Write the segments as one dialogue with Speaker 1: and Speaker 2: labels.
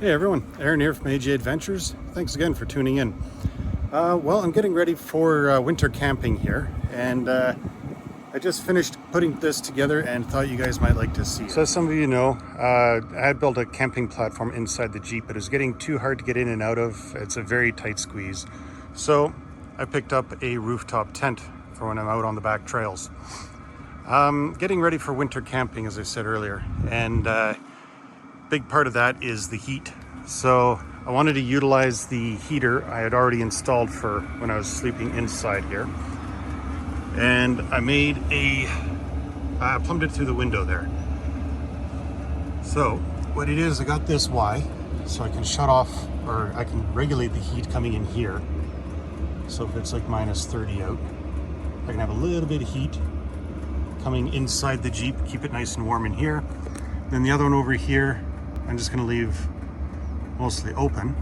Speaker 1: Hey everyone, Aaron here from AJ Adventures. Thanks again for tuning in. Well, I'm getting ready for winter camping here, and I just finished putting this together and thought you guys might like to see it. So as some of you know, I had built a camping platform inside the Jeep, but it was getting too hard to get in and out of. It's a very tight squeeze. So I picked up a rooftop tent for when I'm out on the back trails. Getting ready for winter camping, as I said earlier, and big part of that is the heat. So I wanted to utilize the heater I had already installed for when I was sleeping inside here. And I made I plumbed it through the window there. So what it is, I got this Y, so I can shut off, or I can regulate the heat coming in here. So if it's like minus 30 out, I can have a little bit of heat coming inside the Jeep, keep it nice and warm in here. Then the other one over here, I'm just gonna leave mostly open.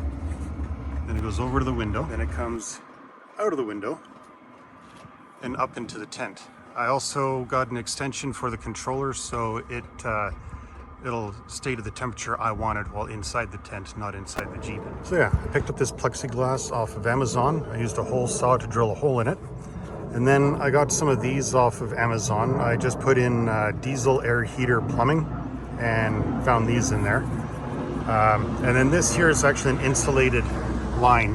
Speaker 1: Then it goes over to the window. Then it comes out of the window and up into the tent. I also got an extension for the controller, so it'll stay to the temperature I wanted while inside the tent, not inside the Jeep. So yeah, I picked up this plexiglass off of Amazon. I used a hole saw to drill a hole in it. And then I got some of these off of Amazon. I just put in diesel air heater plumbing and found these in there. And then this here is actually an insulated line.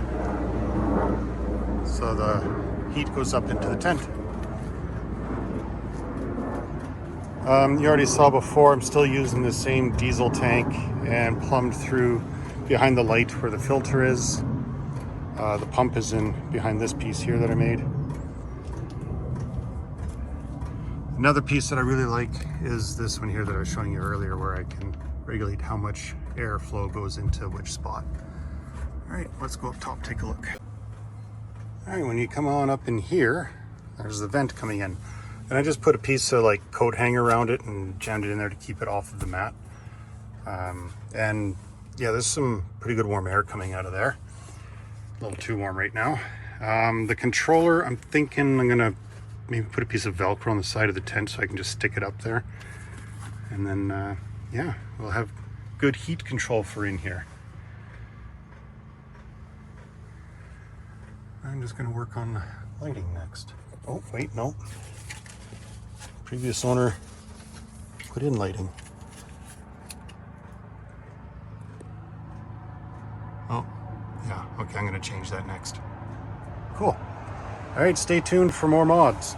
Speaker 1: So the heat goes up into the tent. You already saw before, I'm still using the same diesel tank and plumbed through behind the light where the filter is. The pump is in behind this piece here that I made. Another piece that I really like is this one here that I was showing you earlier, where I can regulate how much airflow goes into which spot. All right, let's go up top, take a look. All right, when you come on up in here, there's the vent coming in. And I just put a piece of like coat hanger around it and jammed it in there to keep it off of the mat. And yeah, there's some pretty good warm air coming out of there. A little too warm right now. The controller, I'm thinking I'm gonna maybe put a piece of Velcro on the side of the tent so I can just stick it up there. And then, yeah, we'll have good heat control for in here. I'm just gonna work on lighting next. Oh, wait, no. Previous owner put in lighting. Oh, yeah, okay, I'm gonna change that next. Cool. All right, stay tuned for more mods.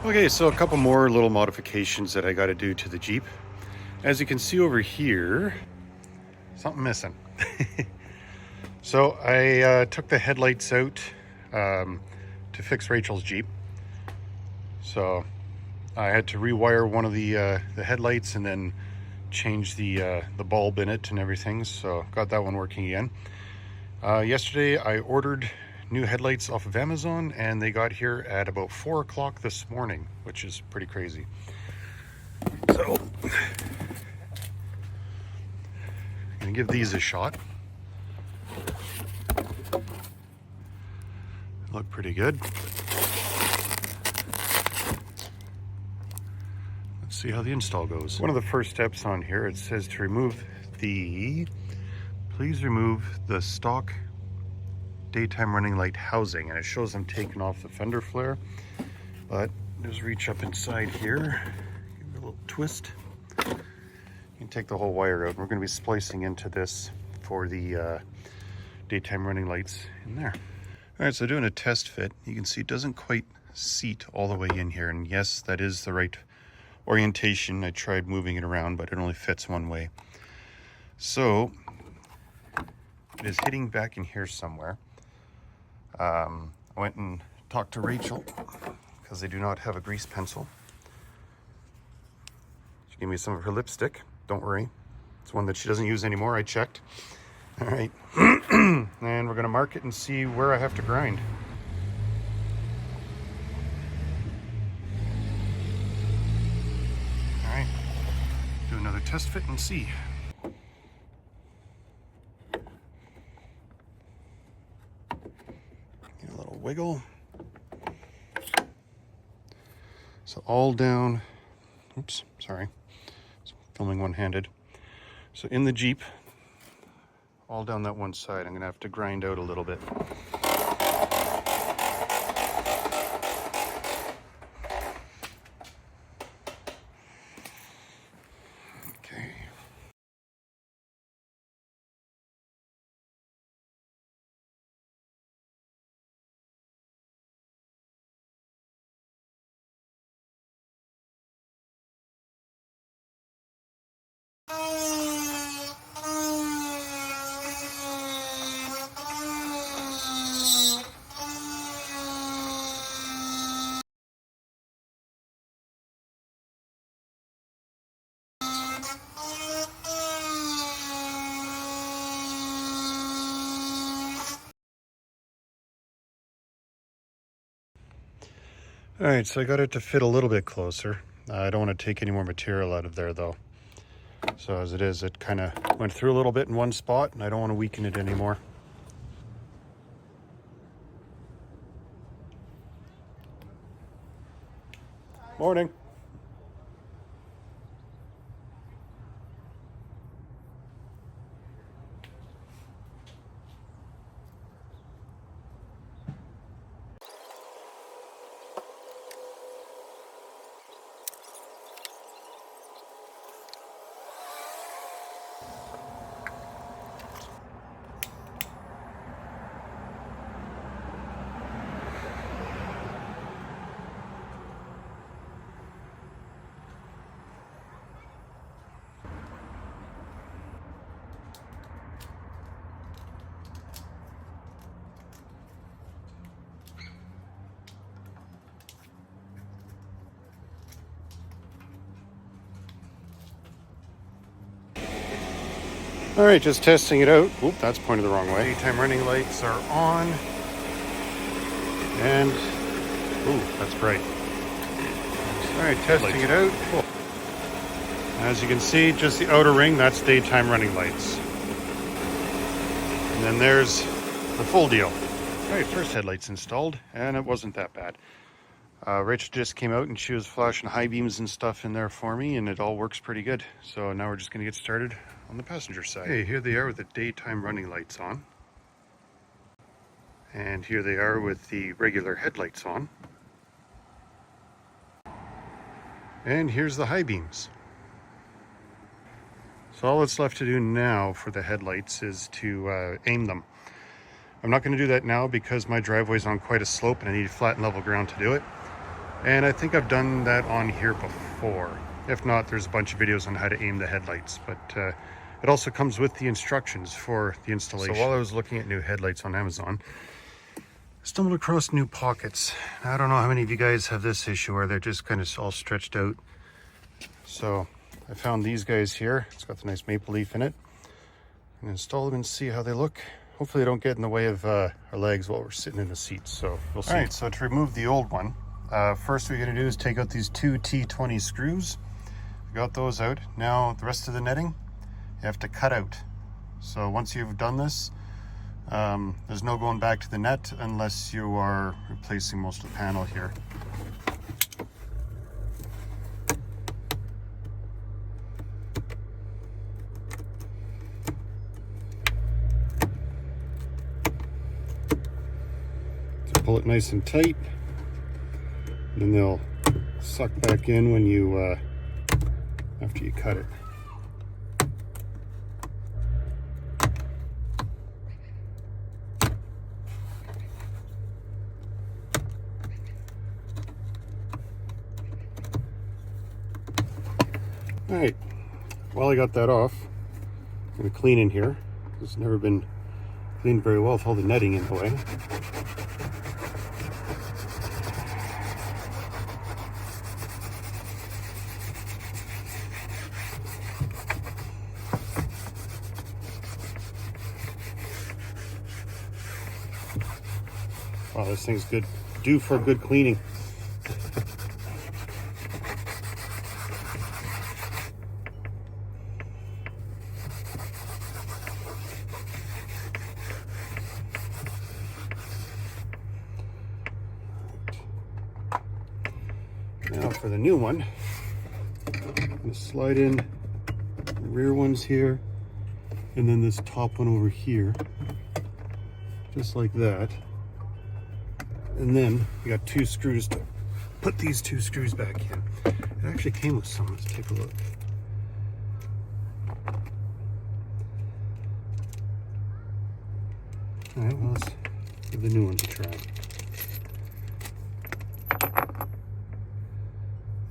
Speaker 1: Okay, so a couple more little modifications that I got to do to the Jeep. As you can see over here, something missing. So I took the headlights out to fix Rachel's Jeep. So I had to rewire one of the headlights and then change the bulb in it and everything. So got that one working again. Yesterday I ordered new headlights off of Amazon, and they got here at about 4 o'clock this morning, which is pretty crazy. So I'm gonna give these a shot. Look pretty good. Let's see how the install goes. One of the first steps on here, it says to please remove the stock daytime running light housing, and it shows I'm taking off the fender flare, but just reach up inside here, give it a little twist. You can take the whole wire out. We're going to be splicing into this for the daytime running lights in there. All right, so doing a test fit, you can see it doesn't quite seat all the way in here, and yes, that is the right orientation. I tried moving it around, but it only fits one way. So it is hitting back in here somewhere. I went and talked to Rachel because they do not have a grease pencil. She gave me some of her lipstick. Don't worry, it's one that she doesn't use anymore. I checked. All right, and we're gonna mark it and see where I have to grind. All right, do another test fit and see. Wiggle. So all down, oops, sorry, filming one-handed. So in the Jeep, all down that one side. I'm gonna have to grind out a little bit. Okay. All right, so I got it to fit a little bit closer. I don't want to take any more material out of there though. So as it is, it kind of went through a little bit in one spot and I don't want to weaken it anymore. Morning. All right, just testing it out. Oop, that's pointed the wrong way. Daytime running lights are on. And, ooh, that's bright. All right, testing it out. Cool. As you can see, just the outer ring, that's daytime running lights. And then there's the full deal. All right, first headlights installed, and it wasn't that bad. Rachel just came out and she was flashing high beams and stuff in there for me, and it all works pretty good. So now we're just gonna get started on the passenger side. Hey, here they are with the daytime running lights on. And here they are with the regular headlights on. And here's the high beams. So all that's left to do now for the headlights is to aim them. I'm not going to do that now because my driveway's on quite a slope and I need flat and level ground to do it. And I think I've done that on here before. If not, there's a bunch of videos on how to aim the headlights, but it also comes with the instructions for the installation. So while I was looking at new headlights on Amazon, I stumbled across new pockets. I don't know how many of you guys have this issue where they're just kind of all stretched out. So I found these guys here. It's got the nice maple leaf in it. And install them and see how they look. Hopefully they don't get in the way of our legs while we're sitting in the seats, so we'll see. All right, so to remove the old one, first what you're gonna do is take out these two T20 screws. Got those out. Now the rest of the netting, you have to cut out. So once you've done this, there's no going back to the net unless you are replacing most of the panel here. So pull it nice and tight, and then they'll suck back in when you after you cut it. All right, while I got that off, I'm gonna clean in here. It's never been cleaned very well with all the netting in the way. Wow, this thing's good, due for a good cleaning. Now for the new one, I'm going to slide in the rear ones here, and then this top one over here, just like that. And then we got 2 screws to put these 2 screws back in. It actually came with some. Let's take a look. All right, well, let's give the new ones a try.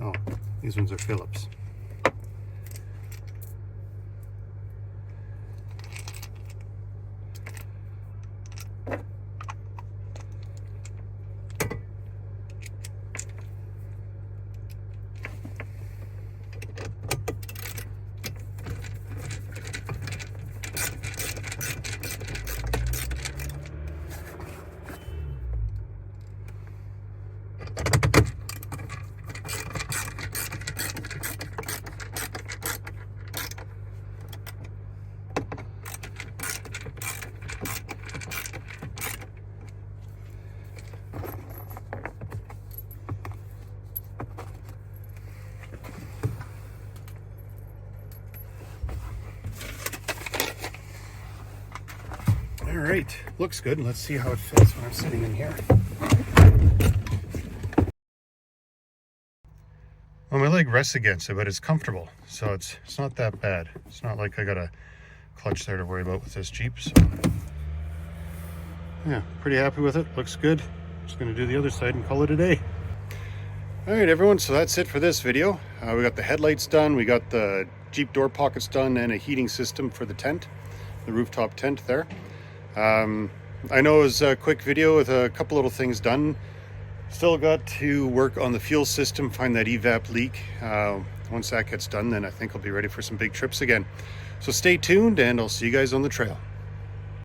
Speaker 1: Oh, these ones are Phillips. All right, looks good. Let's see how it fits when I'm sitting in here. Well, my leg rests against it, but it's comfortable, so it's not that bad. It's not like I got a clutch there to worry about with this Jeep. So yeah, pretty happy with it. Looks good. Just gonna do the other side and call it a day. All right, everyone, so that's it for this video. We got the headlights done, we got the Jeep door pockets done, and a heating system for the tent, the rooftop tent there. I know it was a quick video with a couple little things done. Still got to work on the fuel system, find that evap leak. Once that gets done, then I think I'll be ready for some big trips again. So stay tuned, and I'll see you guys on the trail.